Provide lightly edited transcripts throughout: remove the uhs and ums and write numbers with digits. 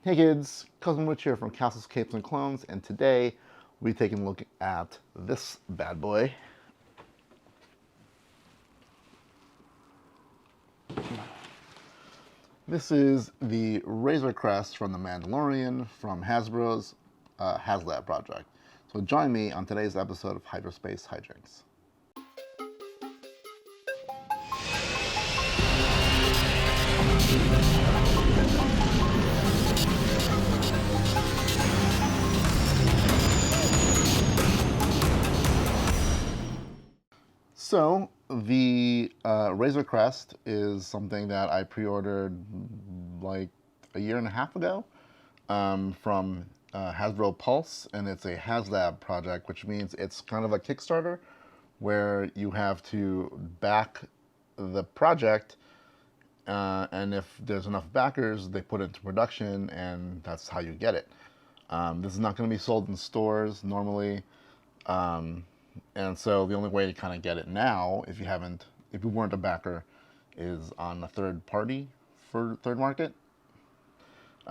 Hey kids, Cousin Rich here from Castles, Capes, and Clones, and today we're taking a look at this bad boy. This is the Razor Crest from the Mandalorian from Hasbro's Haslab project. So join me on today's episode of Hyperspace Hijinks. So the Razor Crest is something that I pre-ordered like a year and a half ago from Hasbro Pulse, and it's a Haslab project, which means it's kind of a Kickstarter where you have to back the project, and if there's enough backers, they put it into production, and that's how you get it. This is not going to be sold in stores normally. And so the only way to kind of get it now, if you weren't a backer, is on a third party for third market,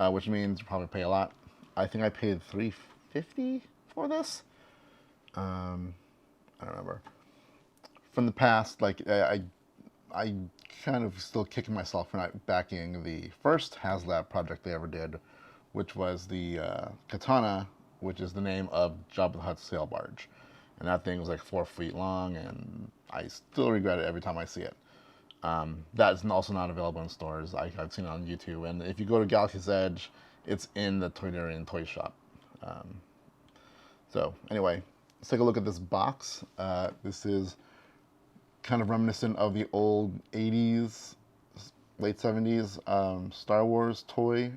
which means you probably pay a lot. I think I paid $350 for this. I don't remember. From the past, like I kind of still kicking myself for not backing the first Haslab project they ever did, which was the Katana, which is the name of Jabba the Hutt's sail barge. And that thing was like 4 feet long, and I still regret it every time I see it. That is also not available in stores. I've seen it on YouTube, and if you go to Galaxy's Edge, it's in the Toydarian toy shop. So anyway, let's take a look at this box. This is kind of reminiscent of the old 80s, late 70s Star Wars toy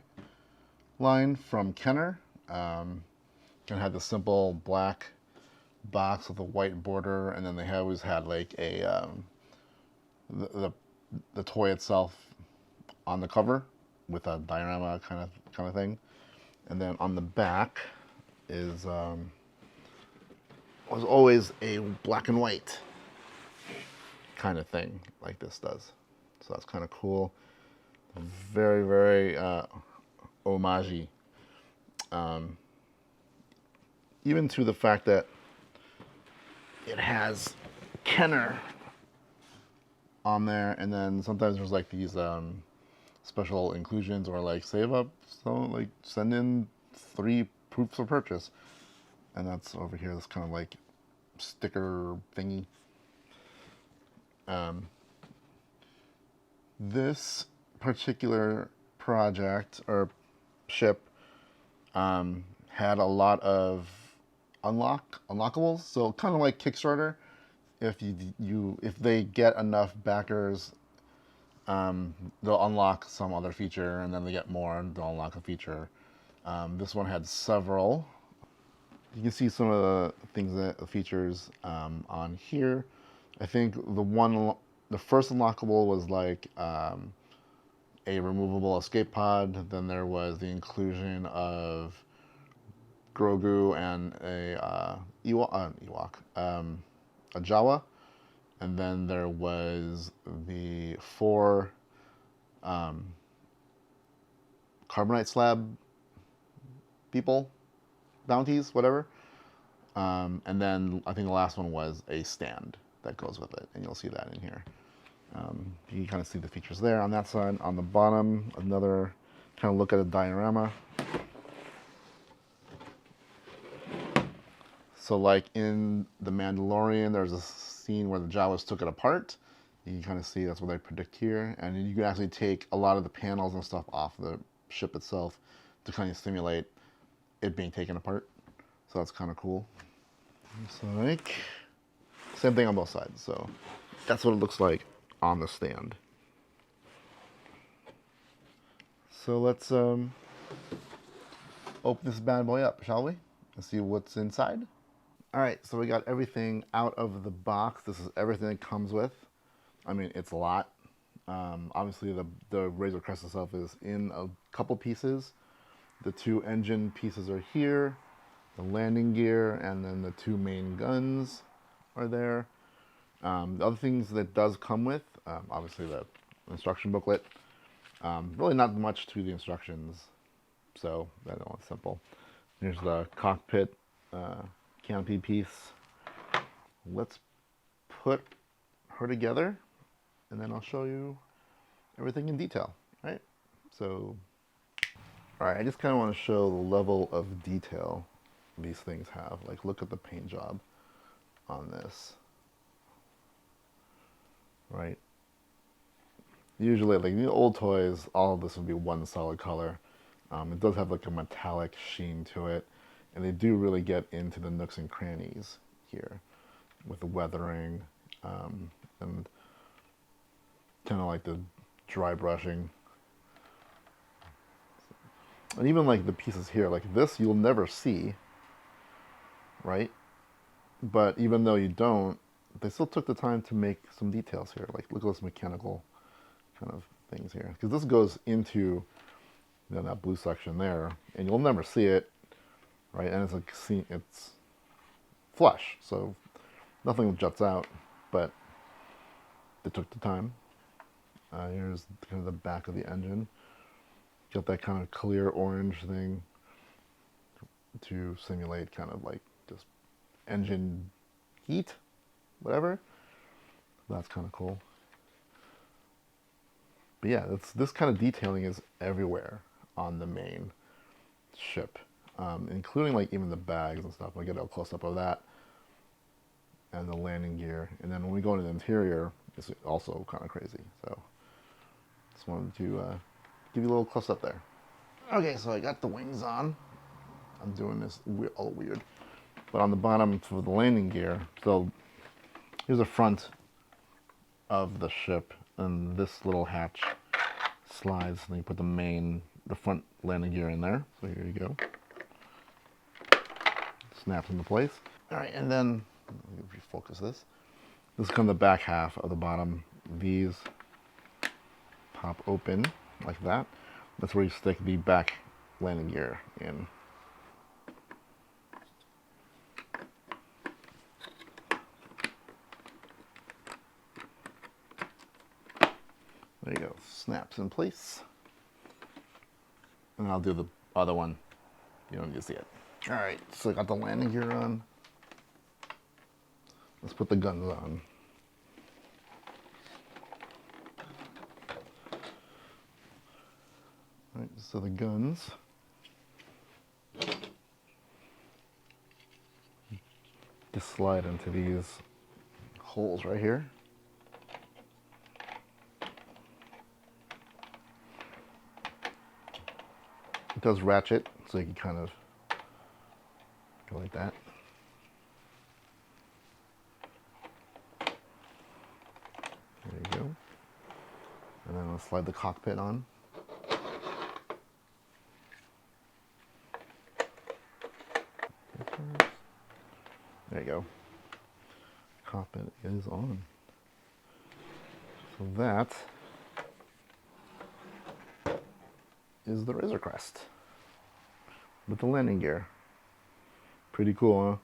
line from Kenner. Kind of had the simple black box with a white border, and then they always had like a the toy itself on the cover with a diorama kind of thing, and then on the back is was always a black and white kind of thing like this does. So that's kind of cool. Very, very homage-y. Even to the fact that it has Kenner on there, and then sometimes there's like these special inclusions or like save up, so like send in 3 proofs of purchase, and that's over here, this kind of like sticker thingy. This particular project or ship had a lot of unlockables, so kind of like Kickstarter. If if they get enough backers, they'll unlock some other feature, and then they get more, and they'll unlock a feature. This one had several. You can see some of the things that features on here. I think the first unlockable was like a removable escape pod. Then there was the inclusion of Grogu and a a Jawa, and then there was the 4 carbonite slab people, bounties, whatever. And then I think the last one was a stand that goes with it, and you'll see that in here. You can kind of see the features there on that side. On the bottom, another kind of look at a diorama. So like in The Mandalorian, there's a scene where the Jawas took it apart. You can kind of see that's what they predict here. And you can actually take a lot of the panels and stuff off the ship itself to kind of simulate it being taken apart. So that's kind of cool. So like, same thing on both sides. So that's what it looks like on the stand. So let's open this bad boy up, shall we? Let's see what's inside. All right, so we got everything out of the box. This is everything it comes with. I mean, it's a lot. Obviously, the Razor Crest itself is in a couple pieces. The 2 engine pieces are here, the landing gear, and then the 2 main guns are there. The other things that does come with, obviously the instruction booklet. Really not much to the instructions. so that one's simple. Here's the cockpit canopy piece. Let's put her together, and then I'll show you everything in detail, right? So, all right, I just kind of want to show the level of detail these things have. Like, look at the paint job on this, right? Usually, like the old toys, all of this would be one solid color. It does have like a metallic sheen to it, and they do really get into the nooks and crannies here with the weathering and kind of like the dry brushing. And even like the pieces here, like this you'll never see, right? But even though you don't, they still took the time to make some details here. Like look at this mechanical kind of things here. Because this goes into that blue section there, and you'll never see it, right? And it's like, it's flush, so nothing juts out, but they took the time. Here's kind of the back of the engine. Got that kind of clear orange thing to simulate kind of like just engine heat, whatever. That's kind of cool. But yeah, this kind of detailing is everywhere on the main ship, including like even the bags and stuff. I get a close up of that, and the landing gear. And then when we go into the interior, it's also kind of crazy. So just wanted to give you a little close up there. Okay, so I got the wings on. I'm doing this all weird. But on the bottom for the landing gear, so here's the front of the ship, and this little hatch slides, and you put the front landing gear in there. So here you go. Snaps into place. All right, and then, let me refocus this. This is kind of the back half of the bottom. These pop open like that. That's where you stick the back landing gear in. There you go, snaps in place. And I'll do the other one. You don't need to see it. All right, so I got the landing gear on. Let's put the guns on. All right, so the guns. Just slide into these holes right here. It does ratchet, so you can kind of go like that. There you go. And then I'll slide the cockpit on. There you go. Cockpit is on. So that is the Razor Crest with the landing gear. Pretty cool,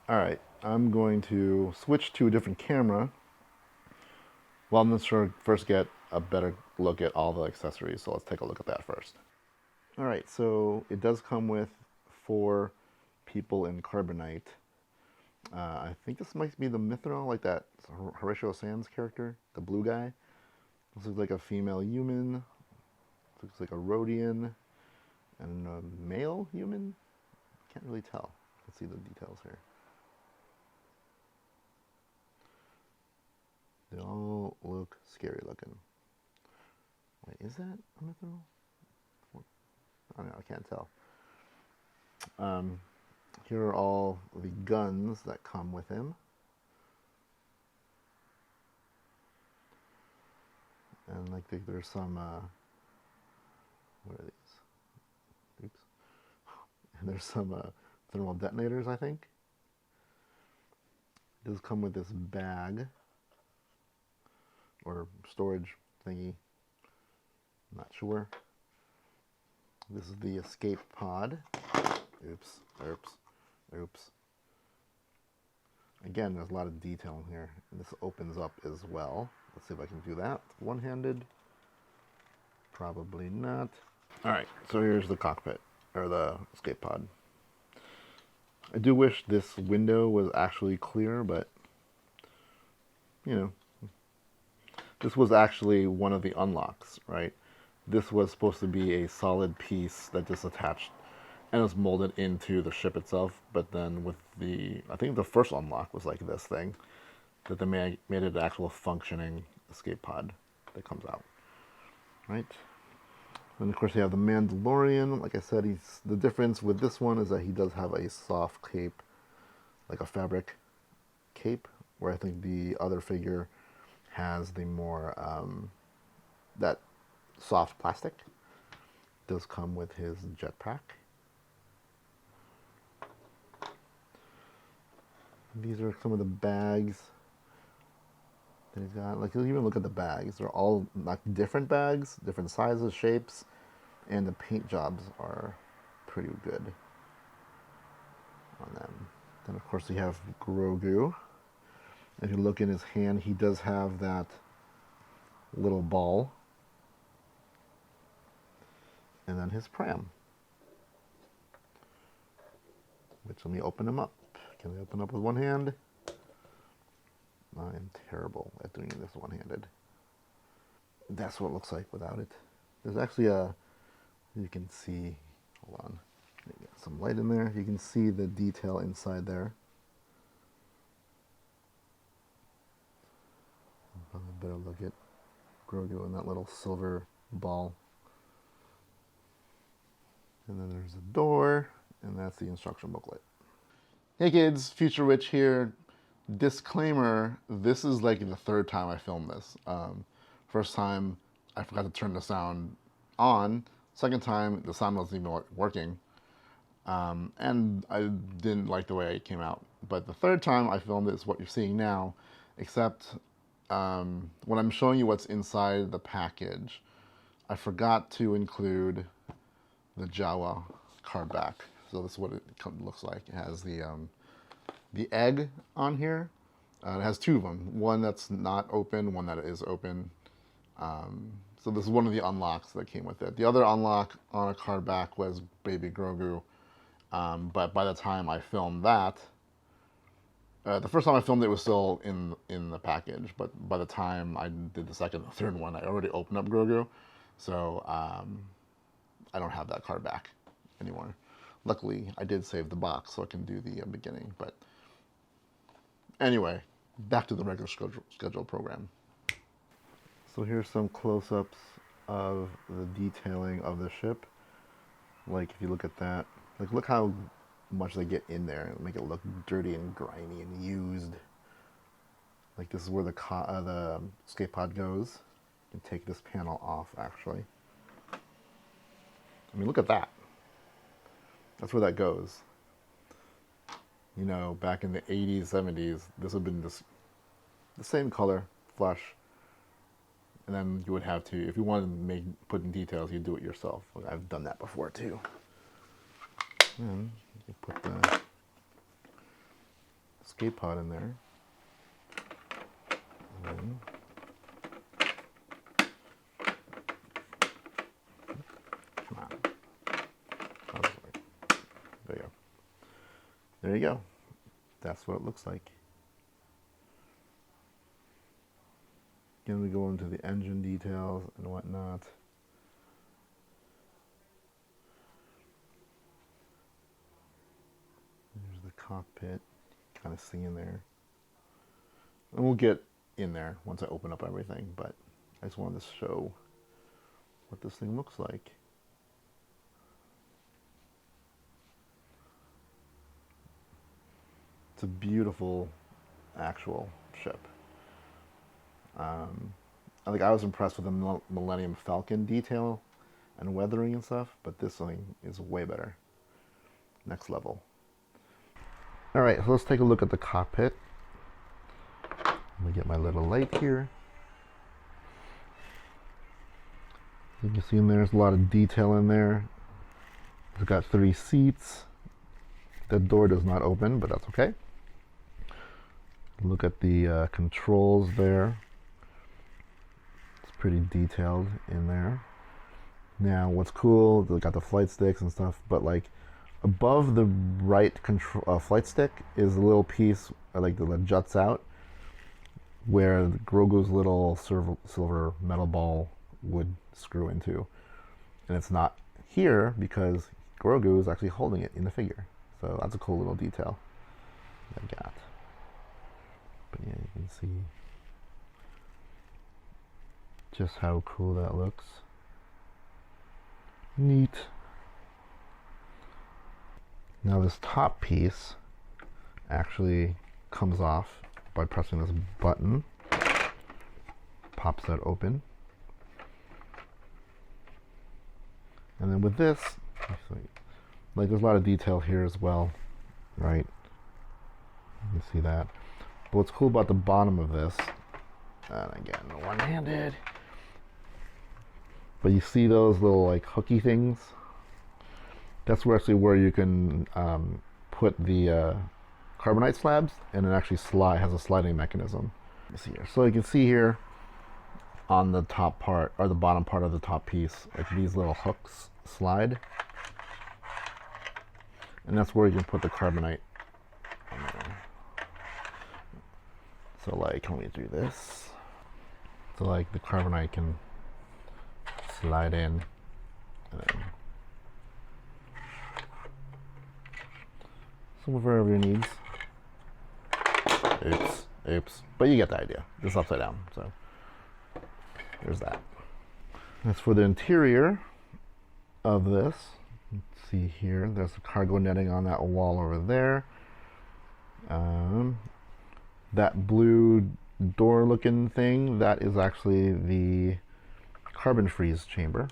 huh? Alright, I'm going to switch to a different camera. Well, I'm going to first get a better look at all the accessories, so let's take a look at that first. Alright, so it does come with 4 people in carbonite. I think this might be the Mithril, like that Horatio Sands character, the blue guy. This looks like a female human. Looks like a Rhodian and a male human. Can't really tell. Let's see the details here. They all look scary looking. Wait, is that a Mithril? I don't know, I can't tell. Here are all the guns that come with him. And like there's some, what are these? Oops. And there's some thermal detonators, I think. It does come with this bag or storage thingy. I'm not sure. This is the escape pod. Oops, oops, oops. Again, there's a lot of detail in here. And this opens up as well. Let's see if I can do that. One-handed. Probably not. Alright, so here's the cockpit, or the escape pod. I do wish this window was actually clear, but, you know, this was actually one of the unlocks, right? This was supposed to be a solid piece that just attached and was molded into the ship itself, but then with the, I think the first unlock was like this thing, that they made it an actual functioning escape pod that comes out, right? And of course you have the Mandalorian. Like I said, the difference with this one is that he does have a soft cape, like a fabric cape, where I think the other figure has the more, that soft plastic. Does come with his jetpack. These are some of the bags they got. Like, even look at the bags. They're all like different bags, different sizes, shapes, and the paint jobs are pretty good on them. Then, of course, you have Grogu. If you look in his hand, he does have that little ball. And then his pram. Which, let me open him up. Can I open up with one hand? I am terrible at doing this one-handed. That's what it looks like without it. There's actually a, you can see, hold on, get some light in there. You can see the detail inside there. A better look at Grogu and that little silver ball. And then there's a door, and that's the instruction booklet. Hey kids, Future Rich here. Disclaimer, this is like the third time I filmed this. First time, I forgot to turn the sound on. Second time, the sound wasn't even working. And I didn't like the way it came out. But the third time I filmed it is what you're seeing now, except when I'm showing you what's inside the package, I forgot to include the Jawa card back. So this is what it looks like. It has the egg on here. It has two of them. One that's not open, one that is open. So this is one of the unlocks that came with it. The other unlock on a card back was Baby Grogu. But by the time I filmed that, the first time I filmed it was still in the package. But by the time I did the second and third one, I already opened up Grogu. So I don't have that card back anymore. Luckily, I did save the box so I can do the beginning. But anyway, back to the regular schedule program. So here's some close-ups of the detailing of the ship. Like, if you look at that, like, look how much they get in there and make it look dirty and grimy and used. Like, this is where the escape pod goes. You can take this panel off, actually. I mean, look at that. That's where that goes. You know, back in the 80s, 70s, this would have been the same color, flush. And then you would have to, if you wanted to put in details, you'd do it yourself. I've done that before too. And you put the escape pod in there. And then come on. There you go. There you go. That's what it looks like. Again, we go into the engine details and whatnot. There's the cockpit, kind of see in there. And we'll get in there once I open up everything, but I just wanted to show what this thing looks like. It's a beautiful actual ship. I think I was impressed with the Millennium Falcon detail and weathering and stuff, but this thing is way better. Next level. Alright, so let's take a look at the cockpit. Let me get my little light here. You can see in there's a lot of detail in there. It's got 3 seats. The door does not open, but that's okay. Look at the controls there. It's pretty detailed in there. Now, what's cool, they got the flight sticks and stuff, but like above the right control flight stick is a little piece like that juts out where Grogu's little silver metal ball would screw into. And it's not here because Grogu is actually holding it in the figure. So that's a cool little detail I got. But yeah, you can see just how cool that looks. Neat. Now this top piece actually comes off by pressing this button. Pops that open. And then with this, like there's a lot of detail here as well, right? You can see that. But what's cool about the bottom of this, and again, one-handed, but you see those little like hooky things? That's actually where you can put the carbonite slabs, and it actually has a sliding mechanism. Let's see here. So you can see here on the top part, or the bottom part of the top piece, like these little hooks slide. And that's where you can put the carbonite on there. So like, when we do this, so like the carbonite can slide in, and then so whatever your needs. Oops. But you get the idea. It's upside down, so there's that. As for the interior of this, let's see here, there's the cargo netting on that wall over there. That blue door looking thing, that is actually the carbon freeze chamber.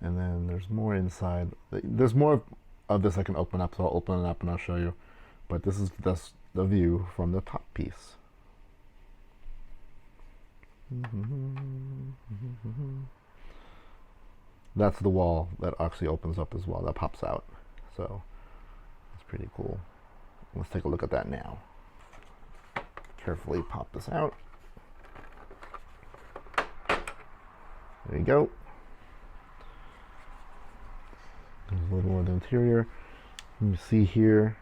And then there's more inside. There's more of this I can open up, so I'll open it up and I'll show you. But this is the view from the top piece. That's the wall that actually opens up as well, that pops out. So it's pretty cool. Let's take a look at that now. Carefully pop this out. There you go. There's a little more of the interior. You see here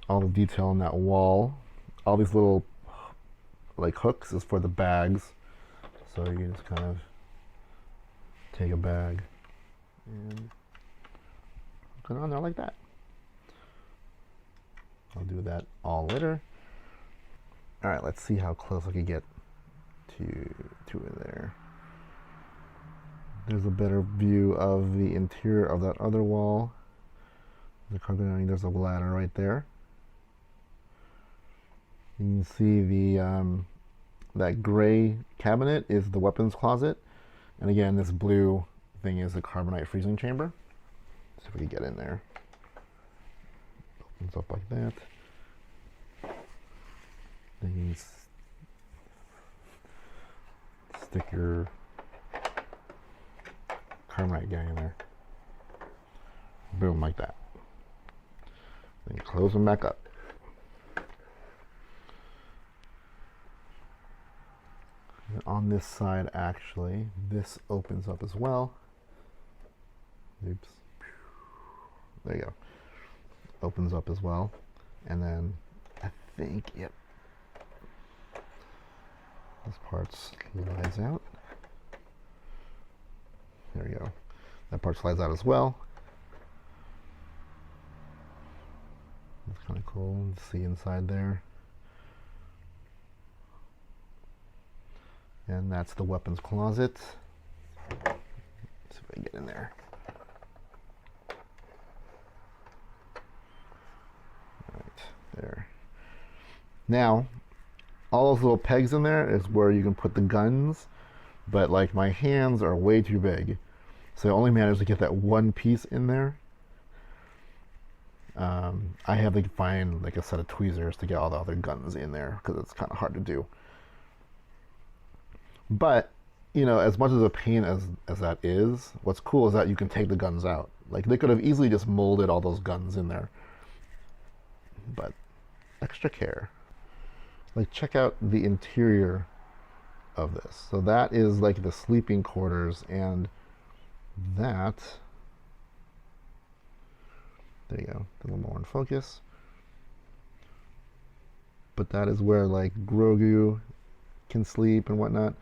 all the detail on that wall. All these little like hooks is for the bags. So you just kind of take a bag and put it on there like that. I'll do that all later. All right, let's see how close I can get to it there. There's a better view of the interior of that other wall. There's a ladder right there. You can see the that gray cabinet is the weapons closet, and again, this blue thing is the carbonite freezing chamber. Let's see if we can get in there. Opens up like that. Then you stick your carbonite guy in there. Boom, like that. Then you close them back up. And on this side, actually, this opens up as well. Oops. There you go. Opens up as well. And then I think, yep, this part slides out. There you go. That part slides out as well. It's kind of cool to see inside there. And that's the weapons closet. Let's see if I can get in there. Right there. Now, all those little pegs in there is where you can put the guns, but like my hands are way too big, so I only managed to get that one piece in there. I have to find like a set of tweezers to get all the other guns in there because it's kind of hard to do. But, you know, as much as a pain as that is, what's cool is that you can take the guns out. Like, they could have easily just molded all those guns in there. But, extra care. Like, check out the interior of this. So that is like the sleeping quarters, and that, there you go, a little more in focus. But that is where like Grogu can sleep and whatnot.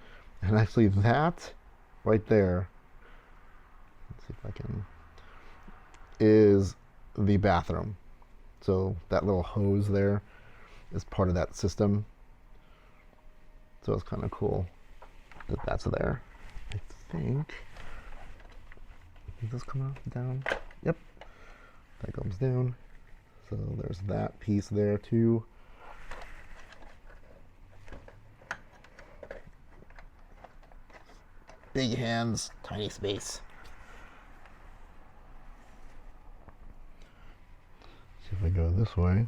And actually that right there, let's see if I can, is the bathroom. So that little hose there is part of that system. So it's kind of cool that that's there. I think, does this come out down? Yep, that comes down. So there's that piece there too. Big hands, tiny space. See if I go this way,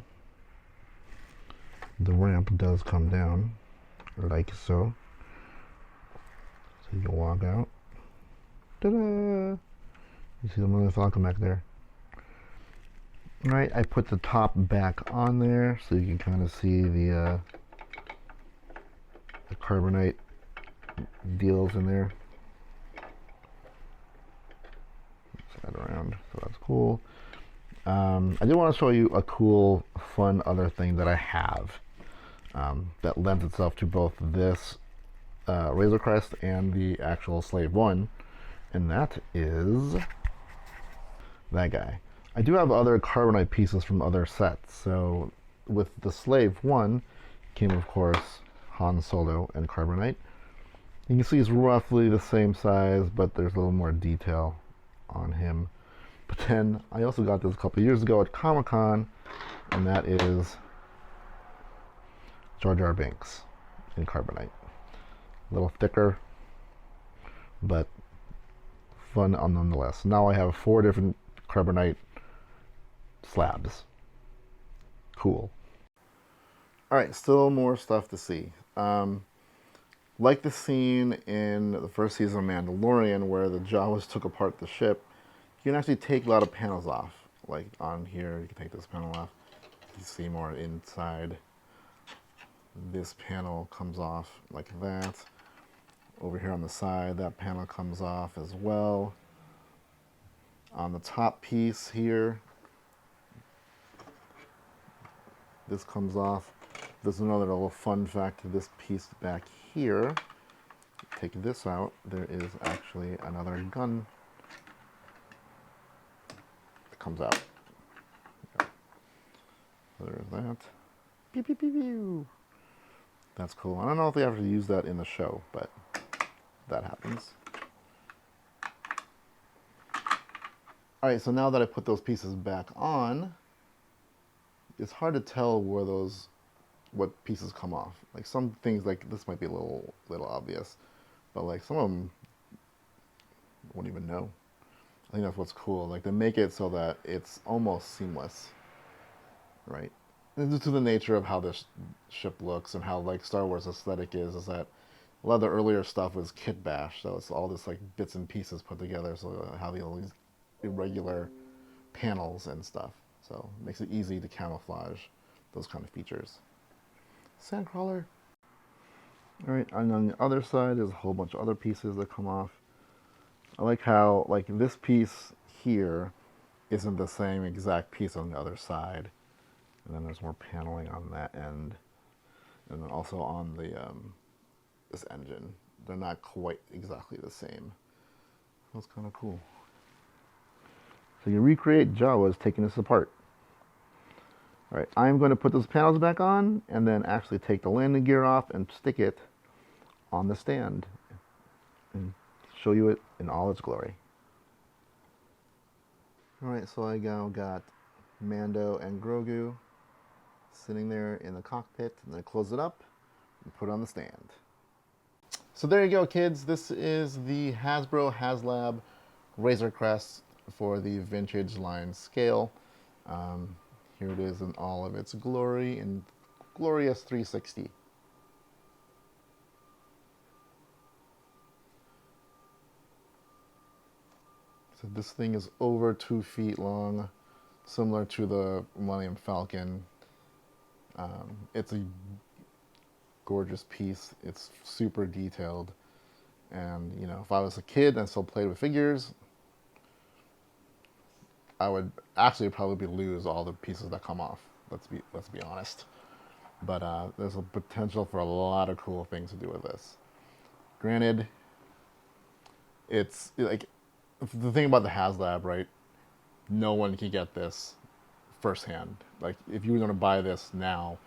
the ramp does come down, like so. So you can walk out. Ta-da! You see the Millennium Falcon back there. Alright, I put the top back on there so you can kind of see the carbonite deals in there. Slide around, so that's cool. I do want to show you a cool, fun other thing that I have that lends itself to both this Razor Crest and the actual Slave 1, and that is that guy. I do have other carbonite pieces from other sets. So with the Slave 1 came, of course, Han Solo and carbonite. You can see it's roughly the same size, but there's a little more detail on him. But then I also got this a couple years ago at Comic-Con, and that is Jar Jar Binks in carbonite. A little thicker, but fun nonetheless. Now I have 4 different carbonite slabs. Cool. Alright, still more stuff to see. Like the scene in the first season of Mandalorian where the Jawas took apart the ship, you can actually take a lot of panels off. Like on here, you can take this panel off. You see more inside. This panel comes off like that. Over here on the side, that panel comes off as well. On the top piece here, this comes off. There's another little fun fact to this piece back here. Take this out, there is actually another gun that comes out. So there's that. Pew, pew, pew, pew. That's cool. I don't know if they ever use that in the show, but that happens. Alright, so now that I put those pieces back on, it's hard to tell where what pieces come off. Like some things, like this might be a little obvious, but like some of them wouldn't even know. I think that's what's cool. Like they make it so that it's almost seamless, right? And due to the nature of how this ship looks and how like Star Wars aesthetic is that a lot of the earlier stuff was kit bash, so it's all this like bits and pieces put together, so how all these irregular panels and stuff. So it makes it easy to camouflage those kind of features. Sandcrawler. Alright, and on the other side there's a whole bunch of other pieces that come off. I like how like this piece here isn't the same exact piece on the other side. And then there's more paneling on that end. And then also on the this engine. They're not quite exactly the same. That's kind of cool. So you recreate Jawas taking this apart. Alright, I'm going to put those panels back on and then actually take the landing gear off and stick it on the stand and show you it in all its glory. Alright, so I now got Mando and Grogu sitting there in the cockpit, and then close it up and put it on the stand. So there you go, kids. This is the Hasbro Haslab Razor Crest for the vintage line scale. Here it is in all of its glory in glorious 360. So this thing is over 2 feet long, similar to the Millennium Falcon. It's a gorgeous piece. It's super detailed. And, you know, if I was a kid and still played with figures, I would actually probably lose all the pieces that come off. Let's be honest. But there's a potential for a lot of cool things to do with this. Granted, it's like the thing about the Haslab, right? No one can get this firsthand. Like if you were going to buy this now,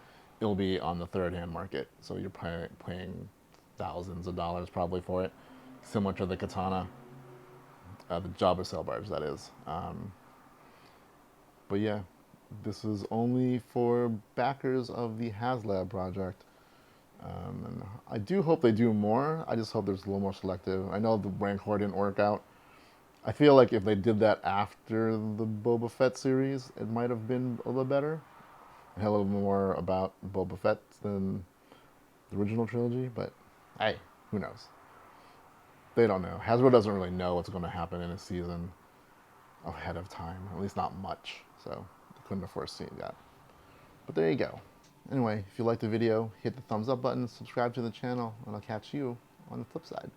it'll be on the third-hand market, so you're paying thousands of dollars probably for it, similar to the katana, the Jabba sail barge, that is. But yeah, this is only for backers of the Haslab project. And I do hope they do more. I just hope there's a little more selective. I know the Rancor didn't work out. I feel like if they did that after the Boba Fett series, it might have been a little better. It had a little more about Boba Fett than the original trilogy, but hey, who knows? They don't know. Hasbro doesn't really know what's going to happen in a season ahead of time, at least not much, so they couldn't have foreseen that. But there you go. Anyway, if you liked the video, hit the thumbs up button, subscribe to the channel, and I'll catch you on the flip side.